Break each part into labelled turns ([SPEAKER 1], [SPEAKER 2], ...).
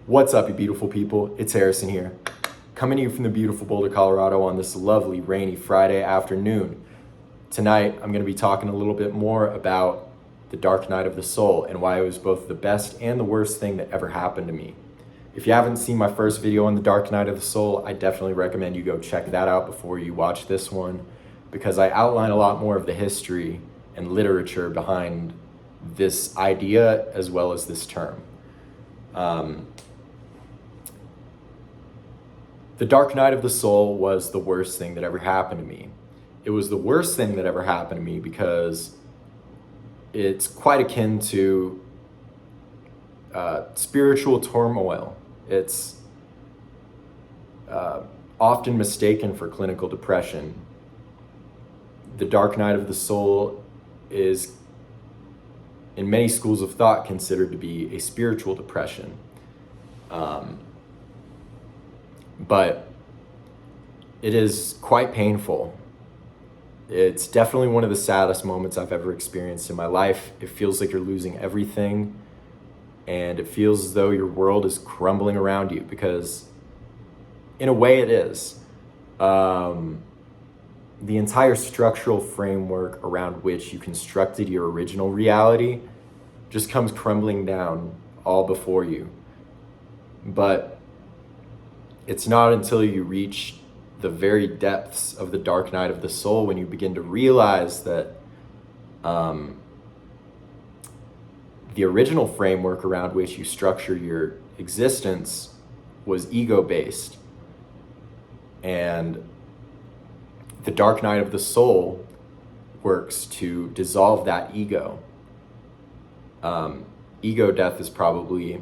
[SPEAKER 1] What's up, you beautiful people? It's Harrison here, coming to you from the beautiful Boulder, Colorado on this lovely rainy Friday afternoon. Tonight, I'm going to be talking a little bit more about the dark night of the soul and why it was both the best and the worst thing that ever happened to me. If you haven't seen my first video on the dark night of the soul, I definitely recommend you go check that out before you watch this one, because I outline a lot more of the history and literature behind this idea as well as this term. The dark night of the soul was the worst thing that ever happened to me. It was the worst thing that ever happened to me because it's quite akin to spiritual turmoil. It's often mistaken for clinical depression. The dark night of the soul is, in many schools of thought, considered to be a spiritual depression. But it is quite painful. It's definitely one of the saddest moments I've ever experienced in my life. It feels like you're losing everything, and it feels as though your world is crumbling around you, because in a way it is. The entire structural framework around which you constructed your original reality just comes crumbling down all before you. But it's not until you reach the very depths of the dark night of the soul when you begin to realize that the original framework around which you structure your existence was ego-based. And the dark night of the soul works to dissolve that ego. Ego death is probably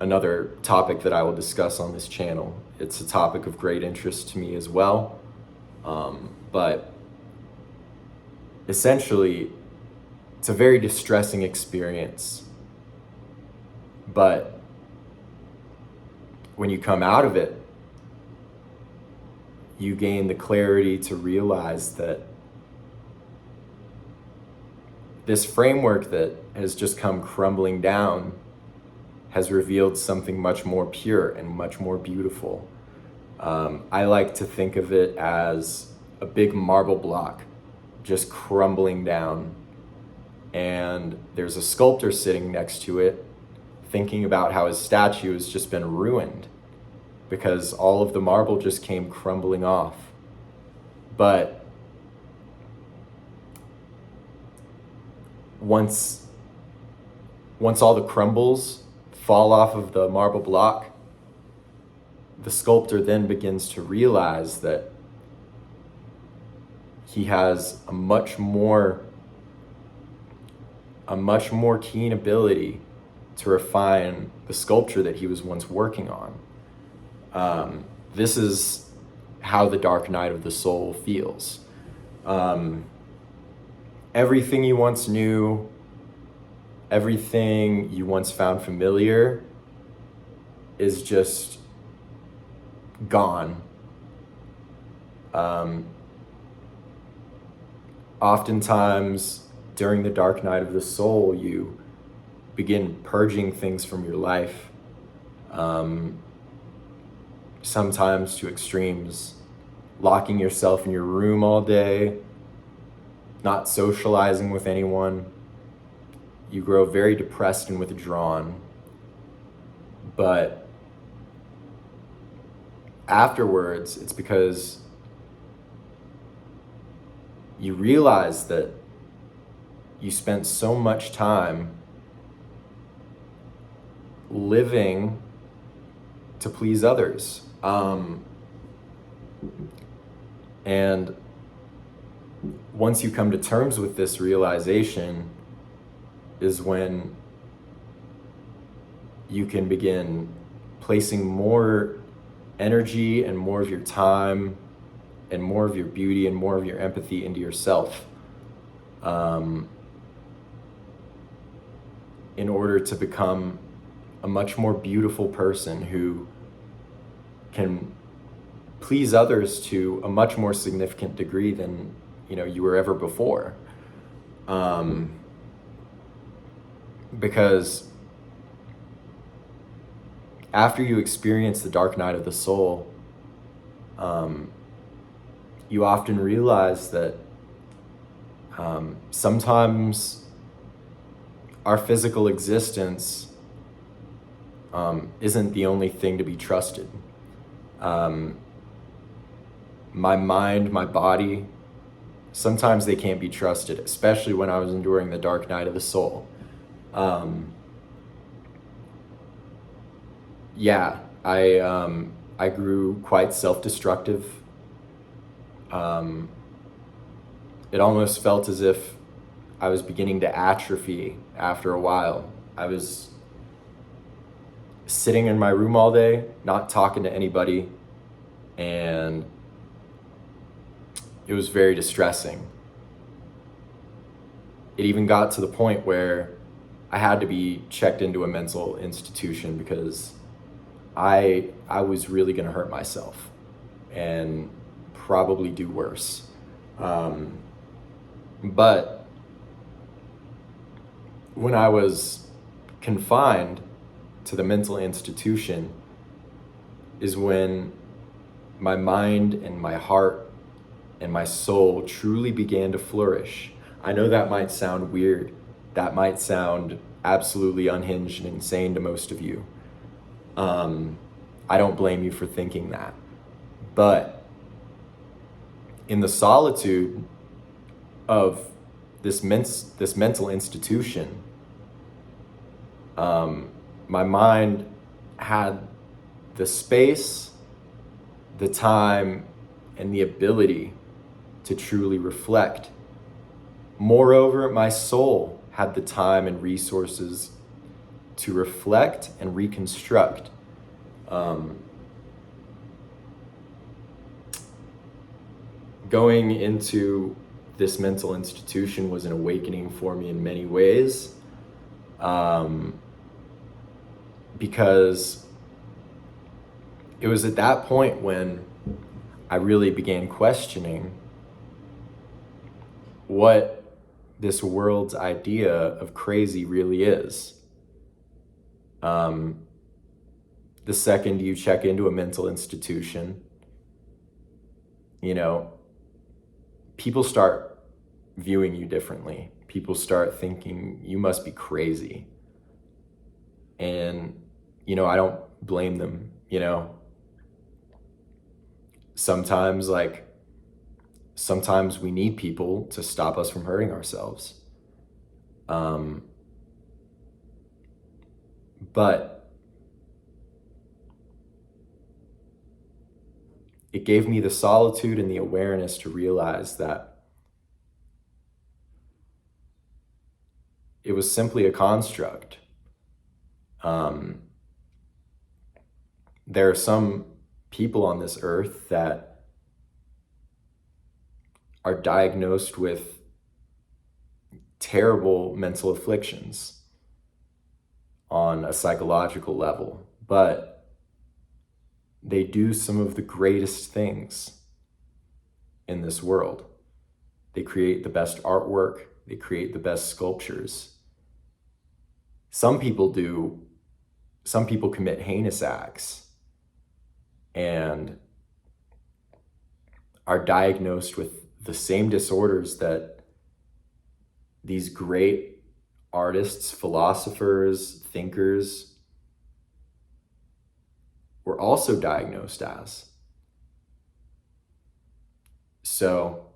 [SPEAKER 1] another topic that I will discuss on this channel. It's a topic of great interest to me as well. But essentially, it's a very distressing experience. But when you come out of it, you gain the clarity to realize that this framework that has just come crumbling down has revealed something much more pure and much more beautiful. I like to think of it as a big marble block just crumbling down, and there's a sculptor sitting next to it thinking about how his statue has just been ruined because all of the marble just came crumbling off. But once all the crumbles fall off of the marble block, the sculptor then begins to realize that he has a much more keen ability to refine the sculpture that he was once working on. This is how the dark night of the soul feels. Everything you once knew, everything you once found familiar is just gone. Oftentimes during the dark night of the soul, you begin purging things from your life, sometimes to extremes, locking yourself in your room all day, not socializing with anyone. You grow very depressed and withdrawn. But afterwards, it's because you realize that you spent so much time living to please others. And once you come to terms with this realization is when you can begin placing more energy and more of your time and more of your beauty and more of your empathy into yourself, in order to become a much more beautiful person who can please others to a much more significant degree than you were ever before. Because after you experience the dark night of the soul, you often realize that sometimes our physical existence isn't the only thing to be trusted. My mind, my body, sometimes they can't be trusted, especially when I was enduring the dark night of the soul. Yeah, I grew quite self-destructive. It almost felt as if I was beginning to atrophy after a while. I was sitting in my room all day, not talking to anybody, and it was very distressing. It even got to the point where I had to be checked into a mental institution because I was really gonna hurt myself and probably do worse. But when I was confined to the mental institution is when my mind and my heart and my soul truly began to flourish. I know that might sound weird. That might sound absolutely unhinged and insane to most of you. I don't blame you for thinking that. But in the solitude of this mental institution, my mind had the space, the time, and the ability to truly reflect. Moreover, my soul had the time and resources to reflect and reconstruct. Going into this mental institution was an awakening for me in many ways, because it was at that point when I really began questioning what this world's idea of crazy really is. The second you check into a mental institution, people start viewing you differently. People start thinking you must be crazy. And, I don't blame them, Sometimes we need people to stop us from hurting ourselves. But it gave me the solitude and the awareness to realize that it was simply a construct. There are some people on this earth that are diagnosed with terrible mental afflictions on a psychological level, but they do some of the greatest things in this world. They create the best artwork, they create the best sculptures. Some people commit heinous acts and are diagnosed with the same disorders that these great artists, philosophers, thinkers were also diagnosed as. So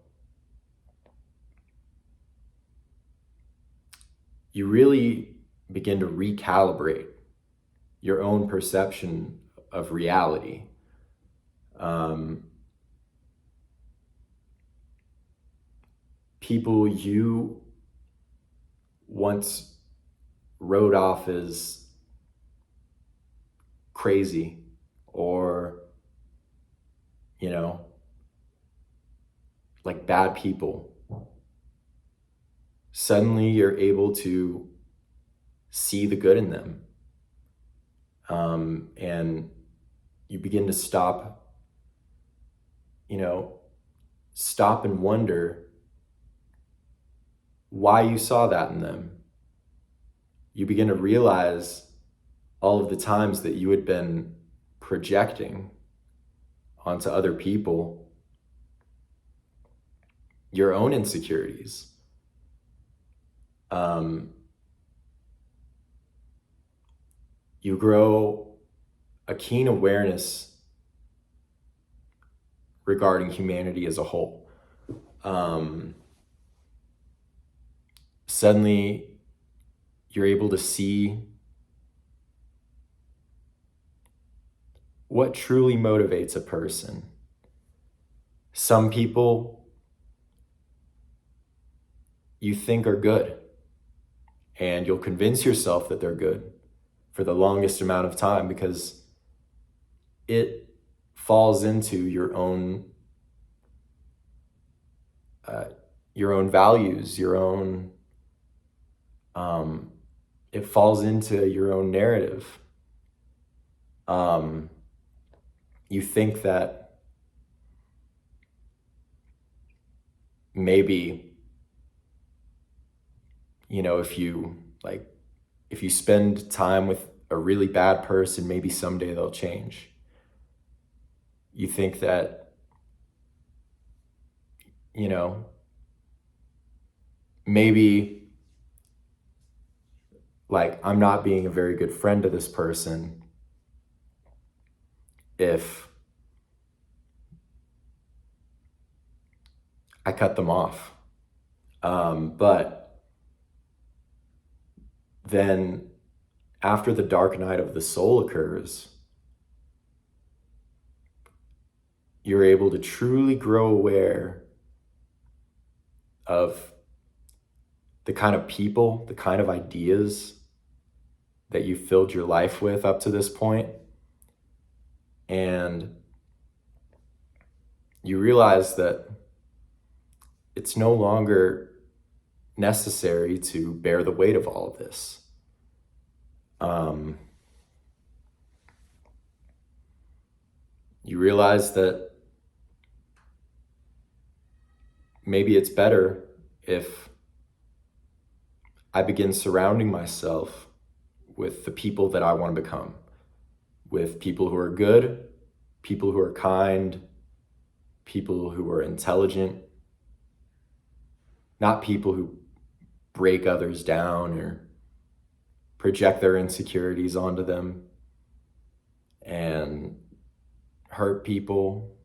[SPEAKER 1] you really begin to recalibrate your own perception of reality. People you once wrote off as crazy or, like bad people, suddenly you're able to see the good in them. And you begin to stop and wonder why you saw that in them. You begin to realize all of the times that you had been projecting onto other people your own insecurities. You grow a keen awareness regarding humanity as a whole. Suddenly, you're able to see what truly motivates a person. Some people you think are good, and you'll convince yourself that they're good for the longest amount of time because it falls into your own values, it falls into your own narrative. You think that maybe, if you spend time with a really bad person, maybe someday they'll change. You think that, maybe I'm not being a very good friend to this person if I cut them off. But then after the dark night of the soul occurs, you're able to truly grow aware of the kind of people, the kind of ideas that you filled your life with up to this point. And you realize that it's no longer necessary to bear the weight of all of this. You realize that maybe it's better if I begin surrounding myself with the people that I want to become, with people who are good, people who are kind, people who are intelligent, not people who break others down or project their insecurities onto them and hurt people.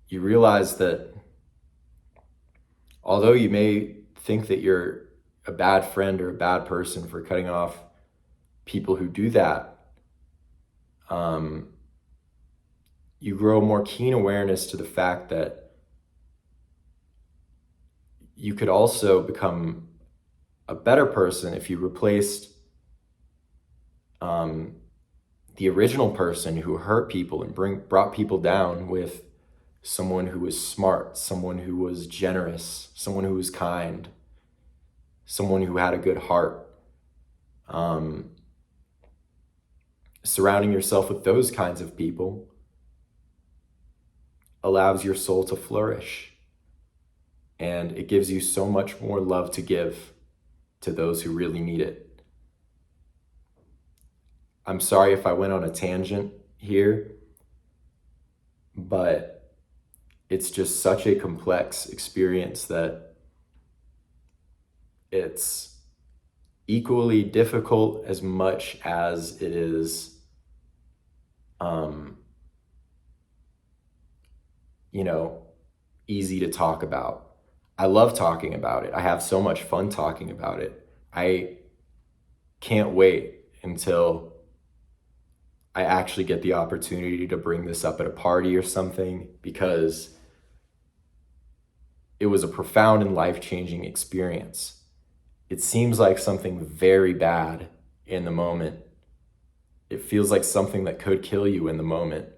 [SPEAKER 1] You realize that although you may think that you're a bad friend or a bad person for cutting off people who do that, you grow more keen awareness to the fact that you could also become a better person if you replaced the original person who hurt people and brought people down with someone who was smart, someone who was generous, someone who was kind, someone who had a good heart. Surrounding yourself with those kinds of people allows your soul to flourish, and it gives you so much more love to give to those who really need it. I'm sorry if I went on a tangent here, but it's just such a complex experience that it's equally difficult as much as it is, easy to talk about. I love talking about it. I have so much fun talking about it. I can't wait until I actually get the opportunity to bring this up at a party or something, because it was a profound and life-changing experience. It seems like something very bad in the moment. It feels like something that could kill you in the moment.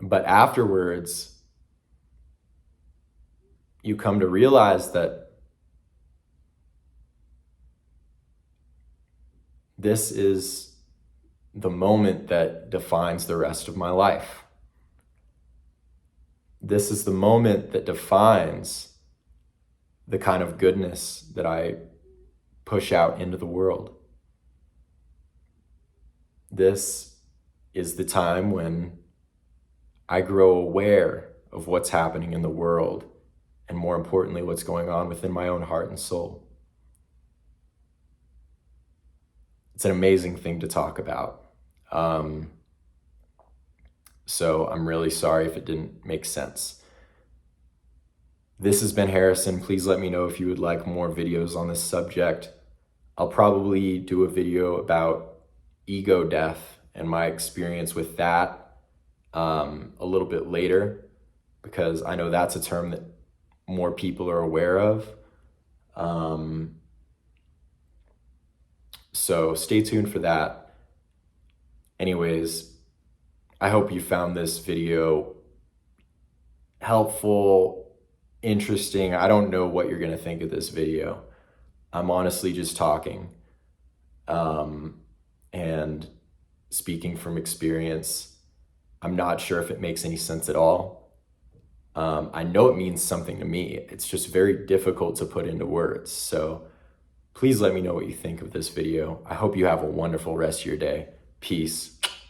[SPEAKER 1] But afterwards, you come to realize that this is the moment that defines the rest of my life. This is the moment that defines the kind of goodness that I push out into the world. This is the time when I grow aware of what's happening in the world, and more importantly, what's going on within my own heart and soul. It's an amazing thing to talk about. So I'm really sorry if it didn't make sense. This has been Harrison. Please let me know if you would like more videos on this subject. I'll probably do a video about ego death and my experience with that a little bit later, because I know that's a term that more people are aware of. So stay tuned for that. Anyways, I hope you found this video helpful, interesting. I don't know what you're gonna think of this video. I'm honestly just talking and speaking from experience. I'm not sure if it makes any sense at all. I know it means something to me. It's just very difficult to put into words. So please let me know what you think of this video. I hope you have a wonderful rest of your day. Peace.